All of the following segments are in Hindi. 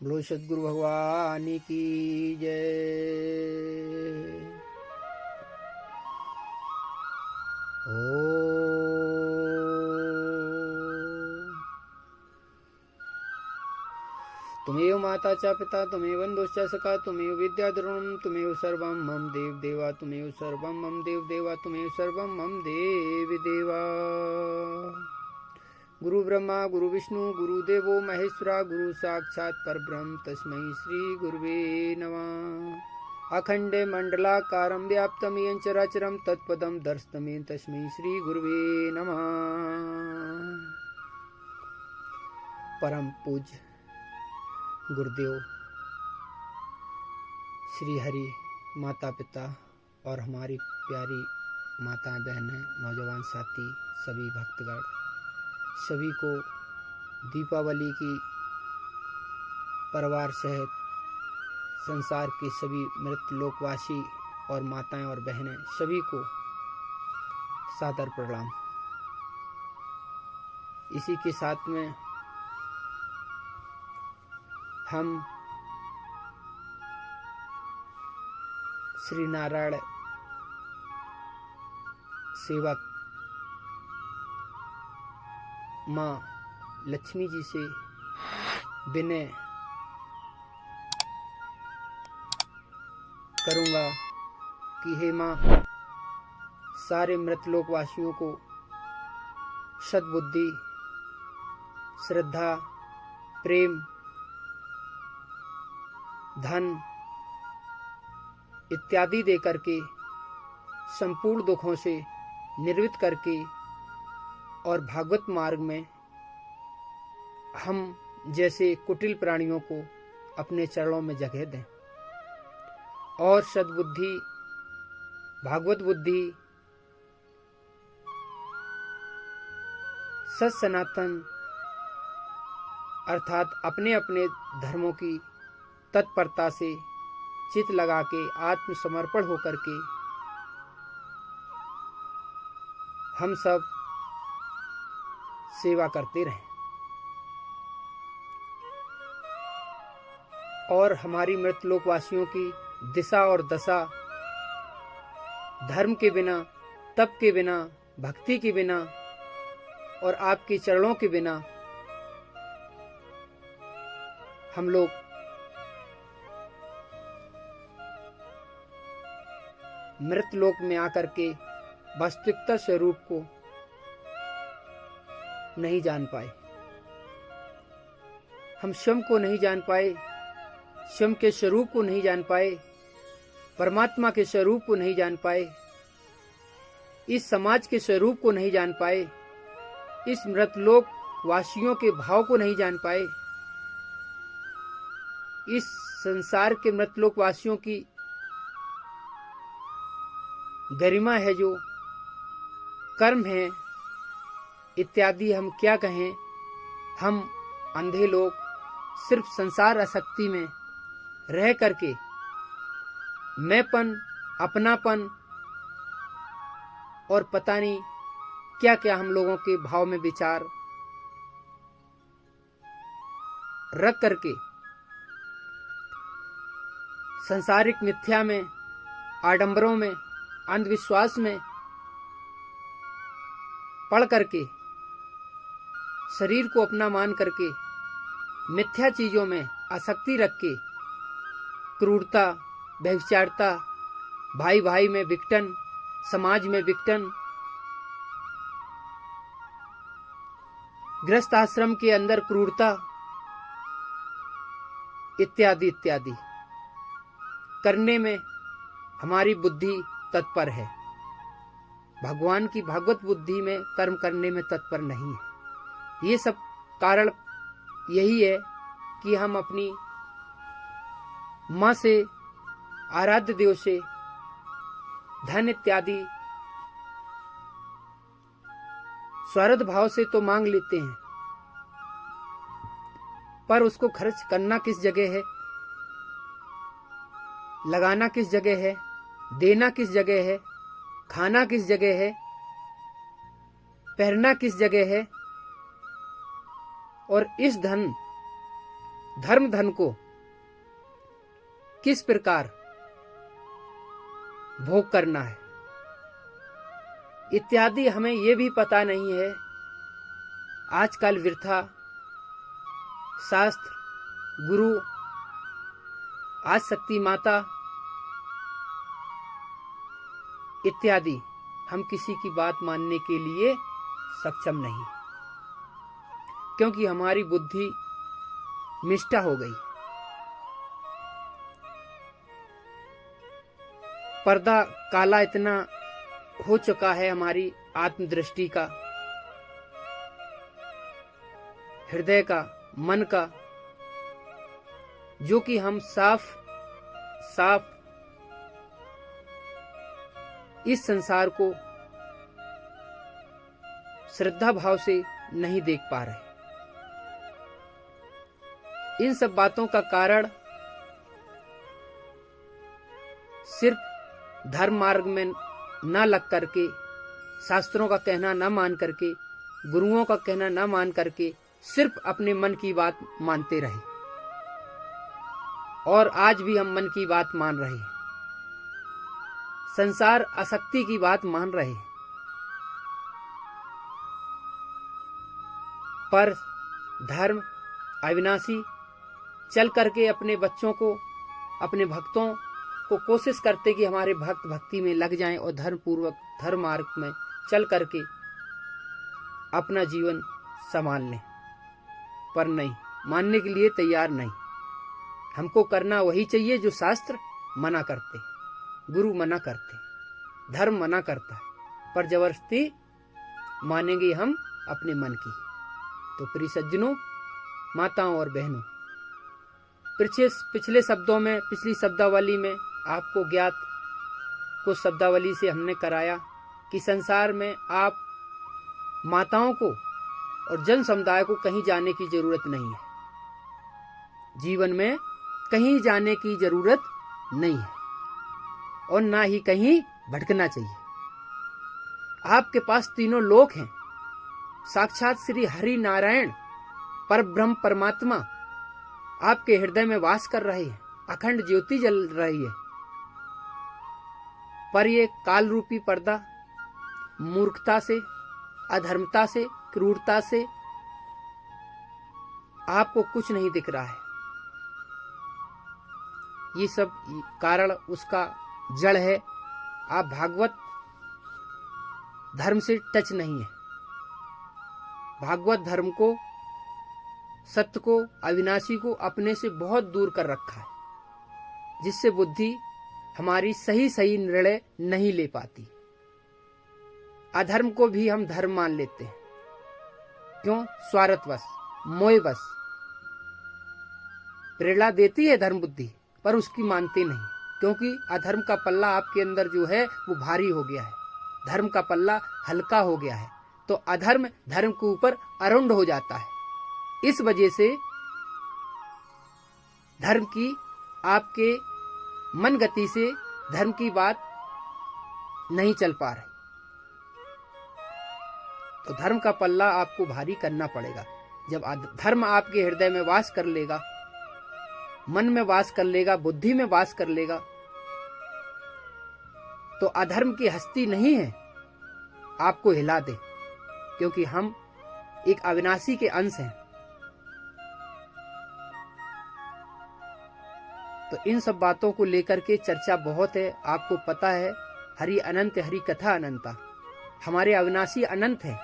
बोलो सद्गुरु भगवान की जय। तुमेव माता च पिता तुमेव बन्धुश्च सखा तुमेव विद्याधरणं तुमेव सर्वं मम देव देवा तुमेव सर्वं मम देव देवा तुमेव सर्वं मम देव देवा। गुरु ब्रह्मा गुरु विष्णु गुरुदेवो महेश्वरा गुरु साक्षात् परब्रह्म तस्मै श्री गुरुवे नमः। अखंडे मंडलाकारं व्याप्तं येन चराचरं तत्पदं दर्शितं येन तस्मै श्री गुरुवे नमः। परम पूज्य गुरुदेव श्री हरि माता पिता और हमारी प्यारी माताएं बहनें नौजवान साथी सभी भक्तगण सभी को दीपावली की परिवार सहित संसार के सभी मृत लोकवासी और माताएं और बहनें सभी को सादर प्रणाम। इसी के साथ में हम श्री नारायण सेवक माँ लक्ष्मी जी से विनय करूँगा कि हे माँ सारे मृतलोकवासियों को सद्बुद्धि श्रद्धा प्रेम धन इत्यादि दे करके संपूर्ण दुखों से निर्वित करके और भागवत मार्ग में हम जैसे कुटिल प्राणियों को अपने चरणों में जगह दें और सद्बुद्धि भागवत बुद्धि सत सनातन अर्थात अपने अपने धर्मों की तत्परता से चित लगा के आत्मसमर्पण होकर के हम सब सेवा करते रहें और हमारी मृत लोकवासियों की दिशा और दशा धर्म के बिना तप के बिना भक्ति के बिना और आपके चरणों के बिना हम लोग मृत लोक में आकर के वास्तविकता स्वरूप को नहीं जान पाए। हम स्वयं को नहीं जान पाए, स्वयं के स्वरूप को नहीं जान पाए, परमात्मा के स्वरूप को नहीं जान पाए, इस समाज के स्वरूप को नहीं जान पाए, इस मृतलोक वासियों के भाव को नहीं जान पाए, इस संसार के मृतलोक वासियों की गरिमा है जो कर्म है इत्यादि हम क्या कहें। हम अंधे लोग सिर्फ संसार आसक्ति में रह करके मैंपन अपनापन और पता नहीं क्या क्या हम लोगों के भाव में विचार रख करके संसारिक मिथ्या में आडंबरों में अंधविश्वास में पढ़ करके शरीर को अपना मान करके मिथ्या चीजों में आसक्ति रख के क्रूरता व्यभिचारता भाई भाई में विघटन समाज में विघटन गृहस्थ आश्रम के अंदर क्रूरता इत्यादि इत्यादि करने में हमारी बुद्धि तत्पर है। भगवान की भागवत बुद्धि में कर्म करने में तत्पर नहीं है। ये सब कारण यही है कि हम अपनी माँ से आराध्य देव से धन इत्यादि स्वार्थ भाव से तो मांग लेते हैं, पर उसको खर्च करना किस जगह है, लगाना किस जगह है, देना किस जगह है, खाना किस जगह है, पहनना किस जगह है। और इस धन धर्म धन को किस प्रकार भोग करना है इत्यादि हमें ये भी पता नहीं है। आजकल वृथा शास्त्र, गुरु, आज शक्ति माता इत्यादि हम किसी की बात मानने के लिए सक्षम नहीं, क्योंकि हमारी बुद्धि मिष्टा हो गई। पर्दा काला इतना हो चुका है हमारी आत्मदृष्टि का, हृदय का, मन का, जो कि हम साफ इस संसार को श्रद्धा भाव से नहीं देख पा रहे। इन सब बातों का कारण सिर्फ धर्म मार्ग में न लग करके, शास्त्रों का कहना न मान करके, गुरुओं का कहना न मान करके सिर्फ अपने मन की बात मानते रहे। और आज भी हम मन की बात मान रहे हैं, संसार आसक्ति की बात मान रहे हैं, पर धर्म अविनाशी चल करके अपने बच्चों को, अपने भक्तों को कोशिश करते कि हमारे भक्त भक्ति में लग जाएं और धर्म पूर्वक धर्म मार्ग में चल करके अपना जीवन संभाल लें, पर नहीं, मानने के लिए तैयार नहीं। हमको करना वही चाहिए जो शास्त्र मना करते, गुरु मना करते, धर्म मना करता है, पर जबरदस्ती मानेंगे हम अपने मन की। तो प्रिय सज्जनों, माताओं और बहनों, पिछले शब्दों में, पिछली शब्दावली में आपको ज्ञात कुछ शब्दावली से हमने कराया कि संसार में आप माताओं को और जन समुदाय को कहीं जाने की जरूरत नहीं है, जीवन में कहीं जाने की जरूरत नहीं है और ना ही कहीं भटकना चाहिए। आपके पास तीनों लोक हैं, साक्षात श्री हरि नारायण परब्रह्म परमात्मा आपके हृदय में वास कर रहे हैं, अखंड ज्योति जल रही है, पर ये काल रूपी पर्दा मूर्खता से, अधर्मता से, क्रूरता से आपको कुछ नहीं दिख रहा है। ये सब कारण उसका जड़ है, आप भागवत धर्म से टच नहीं है। भागवत धर्म को, सत्य को, अविनाशी को अपने से बहुत दूर कर रखा है, जिससे बुद्धि हमारी सही निर्णय नहीं ले पाती। अधर्म को भी हम धर्म मान लेते हैं, क्यों? स्वार्थवश, मोहवश। प्रेरणा देती है धर्म बुद्धि, पर उसकी मानते नहीं, क्योंकि अधर्म का पल्ला आपके अंदर जो है वो भारी हो गया है, धर्म का पल्ला हल्का हो गया है, तो अधर्म धर्म के ऊपर आरूढ़ हो जाता है। इस वजह से धर्म की, आपके मन गति से धर्म की बात नहीं चल पा रही, तो धर्म का पल्ला आपको भारी करना पड़ेगा। जब धर्म आपके हृदय में वास कर लेगा, मन में वास कर लेगा, बुद्धि में वास कर लेगा, तो अधर्म की हस्ती नहीं है आपको हिला दे, क्योंकि हम एक अविनाशी के अंश हैं। तो इन सब बातों को लेकर के चर्चा बहुत है, आपको पता है, हरि अनंत, हरि कथा अनंता। हमारे अविनाशी अनंत है,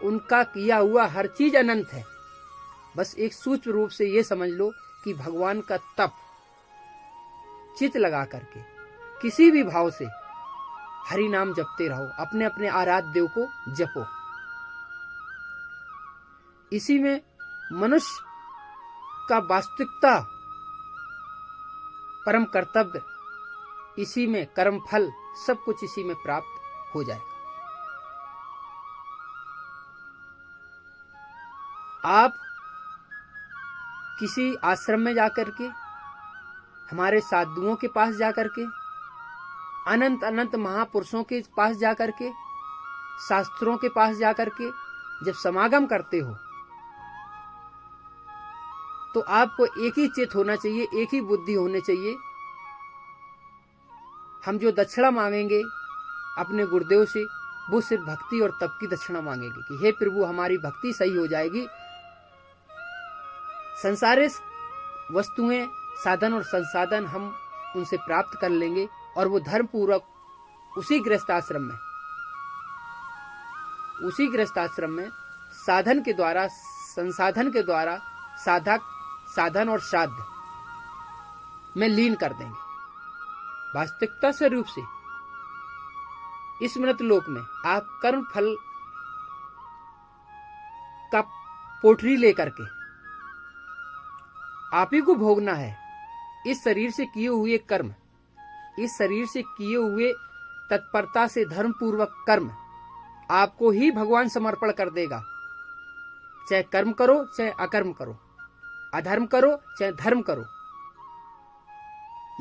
उनका किया हुआ हर चीज अनंत है। बस एक सूक्ष्म रूप से ये समझ लो कि भगवान का तप चित लगा करके किसी भी भाव से हरि नाम जपते रहो, अपने अपने आराध्य देव को जपो। इसी में मनुष्य का वास्तविकता परम कर्तव्य, इसी में कर्म फल, सब कुछ इसी में प्राप्त हो जाएगा। आप किसी आश्रम में जाकर के, हमारे साधुओं के पास जाकर के, अनंत अनंत महापुरुषों के पास जाकर के, शास्त्रों के पास जाकर के जब समागम करते हो, तो आपको एक ही चित होना चाहिए, एक ही बुद्धि होनी चाहिए। हम जो दक्षिणा मांगेंगे अपने गुरुदेव से, वो सिर्फ भक्ति और तप की दक्षिणा मांगेंगे कि हे प्रभु हमारी भक्ति सही हो जाएगी, संसारिक वस्तुएं, साधन और संसाधन हम उनसे प्राप्त कर लेंगे और वो धर्म पूर्वक उसी गृहस्थाश्रम में साधन के द्वारा, संसाधन के द्वारा साधक, साधन और श्राद्ध में लीन कर देंगे। वास्तविकता स्वरूप से इस मृत लोक में आप कर्म फल का पोटरी लेकर के आप ही को भोगना है। इस शरीर से किए हुए कर्म, इस शरीर से किए हुए तत्परता से धर्म पूर्वक कर्म आपको ही भगवान समर्पण कर देगा। चाहे कर्म करो, चाहे अकर्म करो, अधर्म करो, चाहे धर्म करो,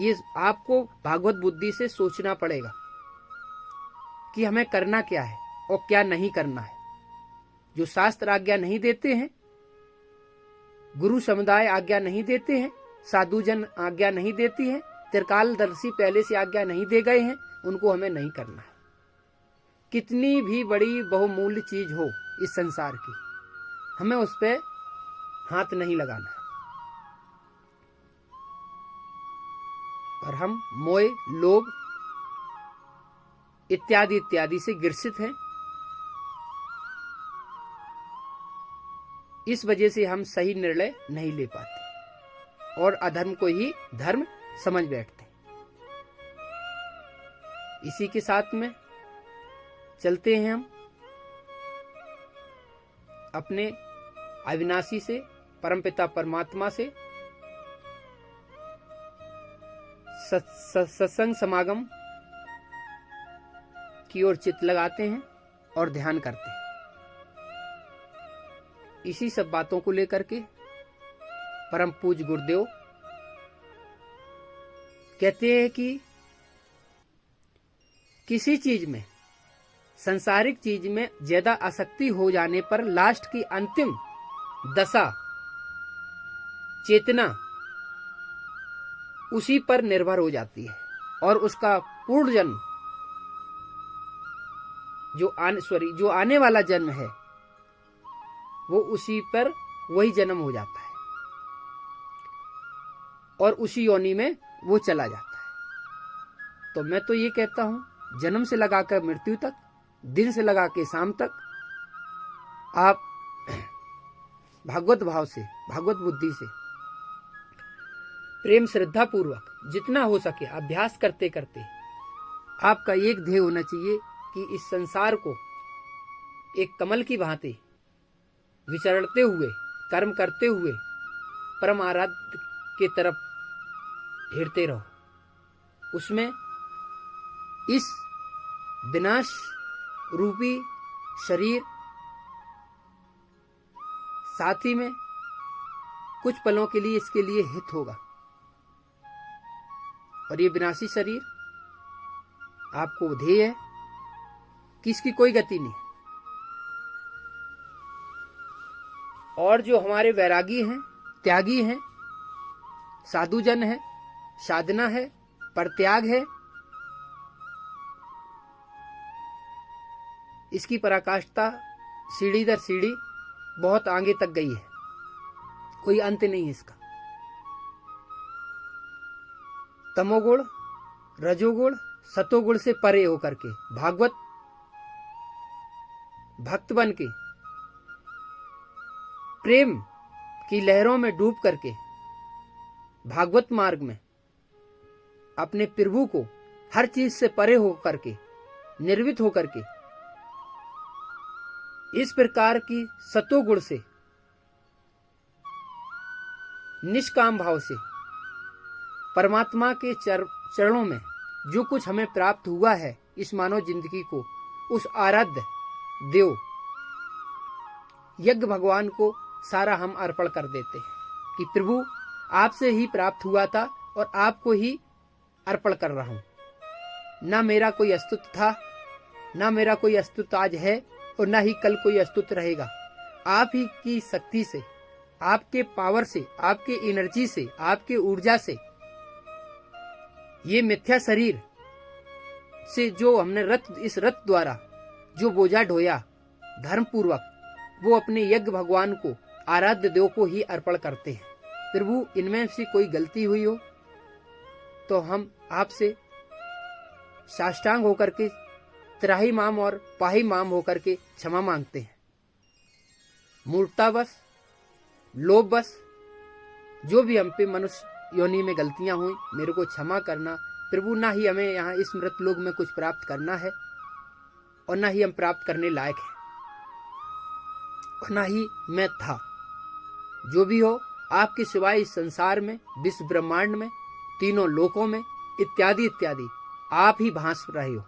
ये आपको भागवत बुद्धि से सोचना पड़ेगा कि हमें करना क्या है और क्या नहीं करना है। जो शास्त्र आज्ञा नहीं देते हैं, गुरु समुदाय आज्ञा नहीं देते हैं, साधुजन आज्ञा नहीं देती है, त्रिकालदर्शी पहले से आज्ञा नहीं दे गए हैं, उनको हमें नहीं करना है। कितनी भी बड़ी बहुमूल्य चीज हो इस संसार की, हमें उस पर हाथ नहीं लगाना है। और हम मोह, लोभ इत्यादि इत्यादि से ग्रसित हैं। इस वजह से हम सही निर्णय नहीं ले पाते और अधर्म को ही धर्म समझ बैठते। इसी के साथ में चलते हैं हम अपने अविनाशी से, परमपिता परमात्मा से सत्संग समागम की ओर चित्त लगाते हैं और ध्यान करते हैं। इसी सब बातों को लेकर के परम पूज्य गुरुदेव कहते हैं कि किसी चीज में, सांसारिक चीज में ज्यादा आसक्ति हो जाने पर लास्ट की अंतिम दशा, चेतना उसी पर निर्भर हो जाती है और उसका पूर्ण जन्म जो आने वाला जन्म है वो उसी पर वही जन्म हो जाता है और उसी योनि में वो चला जाता है। तो मैं तो ये कहता हूं, जन्म से लगाकर मृत्यु तक, दिन से लगा के शाम तक आप भागवत भाव से, भागवत बुद्धि से, प्रेम श्रद्धा पूर्वक जितना हो सके अभ्यास करते करते आपका एक ध्येय होना चाहिए कि इस संसार को एक कमल की भांति विचरते हुए, कर्म करते हुए परम आराध्य के तरफ हिड़ते रहो। उसमें इस विनाश रूपी शरीर साथ ही में कुछ पलों के लिए इसके लिए हित होगा और ये विनाशी शरीर आपको ध्येय है कि इसकी कोई गति नहीं। और जो हमारे वैरागी हैं, त्यागी हैं, साधुजन है, साधना है, परत्याग है, इसकी पराकाष्ठा सीढ़ी दर सीढ़ी बहुत आगे तक गई है, कोई अंत नहीं है इसका। तमोगुण, रजोगुण, सतोगुण से परे होकर के भागवत भक्त बन के प्रेम की लहरों में डूब करके भागवत मार्ग में अपने प्रभु को हर चीज से परे होकर के, निर्वित होकर के, इस प्रकार की सतोगुण से, निष्काम भाव से परमात्मा के चरणों में जो कुछ हमें प्राप्त हुआ है इस मानव जिंदगी को, उस आराध्य देव यज्ञ भगवान को सारा हम अर्पण कर देते हैं कि प्रभु आपसे ही प्राप्त हुआ था और आपको ही अर्पण कर रहा हूं। ना मेरा कोई अस्तित्व था, ना मेरा कोई अस्तित्व आज है और ना ही कल कोई अस्तित्व रहेगा। आप ही की शक्ति से, आपके पावर से, आपके एनर्जी से, आपके ऊर्जा से ये मिथ्या शरीर से जो हमने इस रथ द्वारा जो बोझा ढोया धर्म पूर्वक, वो अपने यज्ञ भगवान को, आराध्य देव को ही अर्पण करते हैं। प्रभु, इनमें से कोई गलती हुई हो तो हम आपसे साष्टांग होकर के, त्राही माम और पाही माम होकर के क्षमा मांगते हैं। मूर्खतावश, लोभवश जो भी हम पे मनुष्य योनि में गलतियां हुई, मेरे को क्षमा करना प्रभु। ना ही हमें यहाँ इस मृत लोक में कुछ प्राप्त करना है और ना ही हम प्राप्त करने लायक हैं, और ना ही मैं था। जो भी हो, आपके सिवाय इस संसार में, विश्व ब्रह्मांड में, तीनों लोकों में इत्यादि इत्यादि आप ही भास रहे हो।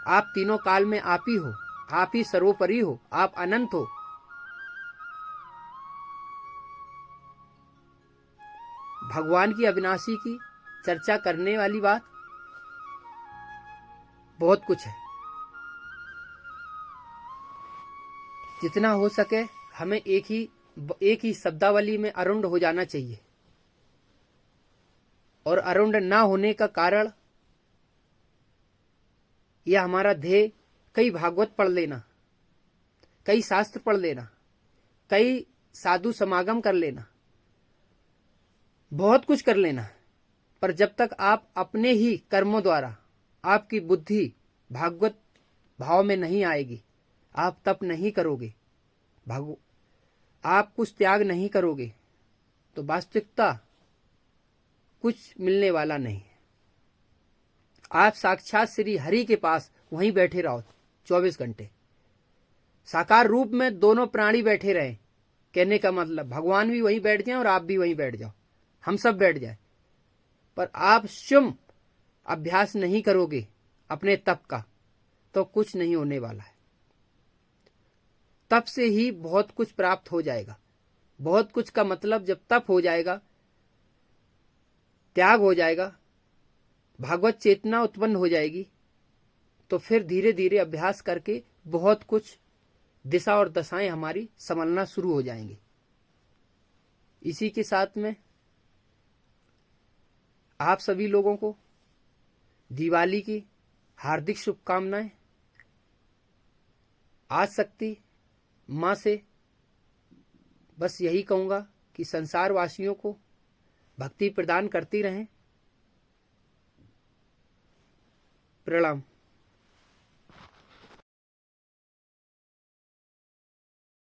आप तीनों काल में आप ही हो, आप ही सर्वोपरि हो, आप अनंत हो। भगवान की अविनाशी की चर्चा करने वाली बात बहुत कुछ है। जितना हो सके हमें एक ही शब्दावली में अरुंड हो जाना चाहिए। और अरुंड ना होने का कारण यह हमारा ध्येय कई भागवत पढ़ लेना, कई शास्त्र पढ़ लेना, कई साधु समागम कर लेना, बहुत कुछ कर लेना, पर जब तक आप अपने ही कर्मों द्वारा आपकी बुद्धि भागवत भाव में नहीं आएगी, आप तप नहीं करोगे, आप कुछ त्याग नहीं करोगे, तो वास्तविकता कुछ मिलने वाला नहीं है। आप साक्षात श्री हरि के पास वहीं बैठे रहो 24 घंटे, साकार रूप में दोनों प्राणी बैठे रहे। कहने का मतलब भगवान भी वहीं बैठ जाए और आप भी वहीं बैठ जाओ, हम सब बैठ जाए, पर आप स्वयं अभ्यास नहीं करोगे अपने तप का, तो कुछ नहीं होने वाला है। तप से ही बहुत कुछ प्राप्त हो जाएगा। बहुत कुछ का मतलब जब तप हो जाएगा, त्याग हो जाएगा, भागवत चेतना उत्पन्न हो जाएगी, तो फिर धीरे धीरे अभ्यास करके बहुत कुछ दिशा और दशाएं हमारी संभलना शुरू हो जाएंगी। इसी के साथ में आप सभी लोगों को दिवाली की हार्दिक शुभकामनाएं। आज शक्ति मां से बस यही कहूंगा कि संसार वासियों को भक्ति प्रदान करती रहें। प्रणाम।